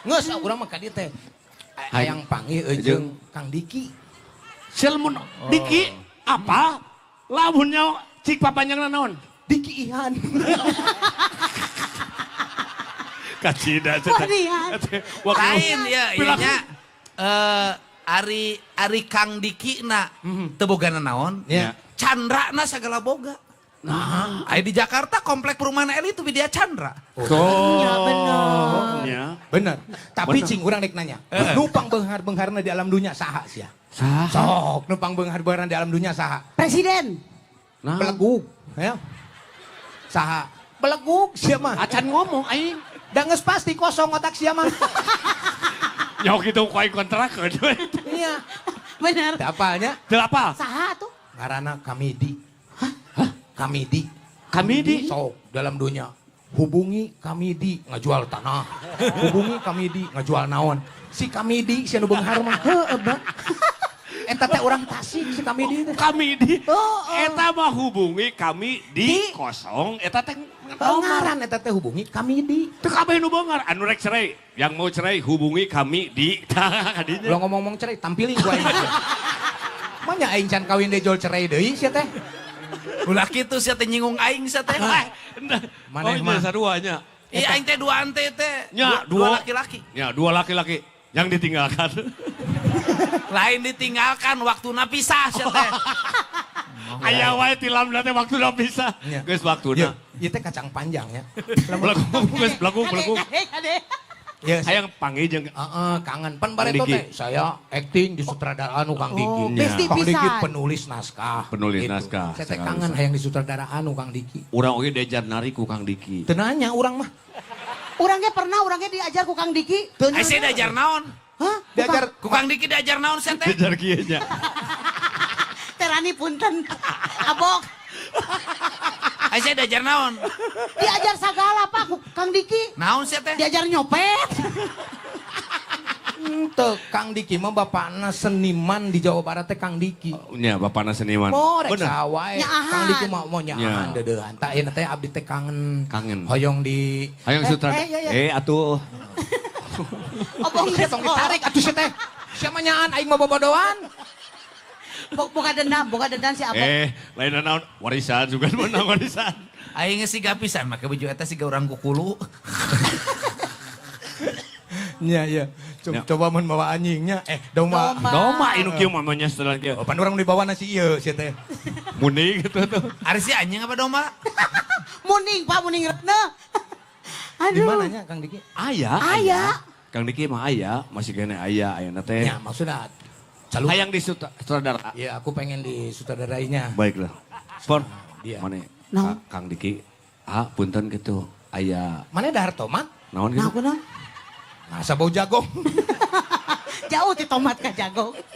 Ngeus urang mah ka dieu teh. Hayang panggih jeung Kang Diki. Silmun Diki apa? Lamunnya cik papanjangna naon? Diki Ihan. Kacida lain ya ianya Ari Kang Diki na tebogana naon Chandra na segala boga. Nah, di Jakarta komplek perumahan elit itu dia Chandra. Iya bener. Bener. Tapi cing urang dek nanya. Nupang beunghar-beungharna di alam dunia saha sia? Saha? Sok nupang beunghar-beungharna di alam dunia saha? Presiden. Nah. Belegug, ya. Saha? Belegug sia mah. Acan ngomong aing. Da geus pasti kosong otak sia mah. Nyok itu kuai kontrak. Iya. Bener. Da apalnya? Teu apa? Saha tuh? Ngaranna Kamidi. Hah? Kamidi. Kamidi? Sok dalam dunia. Hubungi Kamidi ngajual tanah. Hubungi Kamidi ngajual naon. Si Kamidi si anu beunghar mah heueuh Bang. Eta teh urang Tasik si Kamidi teh. Kamidi. Eta mah hubungi kami di kosong. Eta teh Ngaran eta teh hubungi Kamidi. teu kabeh nu beungar anu rek cerai. Yang mau cerai hubungi kami di kadinya. Ulah ngomong-ngomong cerai tampilin gua aing. Manya aing can kawin dejol cerai deui sia teh. Ulah kitu sia teh nyinggung aing sia teh. Maneh mah saduanya. Iya aing teh dua ante teh. Nya, Dua laki-laki. Ya, dua laki-laki yang ditinggalkan. Lain ditinggalkan waktuna pisah sia teh. Aya wae tilamna teh waktuna pisah. Nya. Geus waktuna. Ieu teh kacang panjang ya. Belakung, geus belakung. Ya, Hayang panggil jeung kangen. Pan bareto Diki. teh saya acting di sutradaraan Kang Diki. besti Kang Diki pisan. penulis naskah. Penulis Gitu. naskah, Saya teh segala kangen bisa. hayang di sutradaraan Kang Diki. urang oge diajar nari ku Kang Diki. Teu nanya urang mah. Urangnya pernah, urangnya diajar ku Kang Diki. Teu Ai saya diajar naon? Hah? Diajar Ku Kang Diki diajar naon sia teh? Diajar kieu nya. Terani punten. Abok. Ai saya diajar naon? Diajar sagala Pak ku Kang Diki. Naon sia teh? Diajar nyopet. Teu Kang Diki mah bapakna seniman di Jawa Barat teh Kang Diki. Nya bapana seniman. Oh, rek Bener. sawae. Nyaahan. Kang Diki mau nyaahan Nya. deudeuhan. Tah ieu teh abdi teh kangen. Kangen. Hoyong di Hayang sutradara. iya. Atuh. Obong Sia tong ditarik atuh sia teh. Sia mah nyaan aing mah bobodohan. Boga dendam si Abok. Lain naon warisan juga menang warisan. Aing geus siga pisan make baju eta siga urang kukulu. Nya ya. Coba mun bawa anjingnya. Doma. Doma inu kieu mamanya setelan kieu. Pan urang dibawa nasi ieu sia teh. Muni gitu tuh. Ari si anjing apa domba? Muning Pak, muning retna. Di Aduh. mananya Kang Diki? Aya. Kang Diki mah aya, masih kene aya ayeuna teh. Ya maksudnya calon. Hayang di sutradara. Ya aku pengen di sutradarainya. Baiklah. Sport. Dia. Mane? Naon? Kang Diki. Punten gitu. Aya Mana dahar tomat? naon Nah, gitu. kunaon? Nah, sabau jagung. Jauh ti tomat ka jago.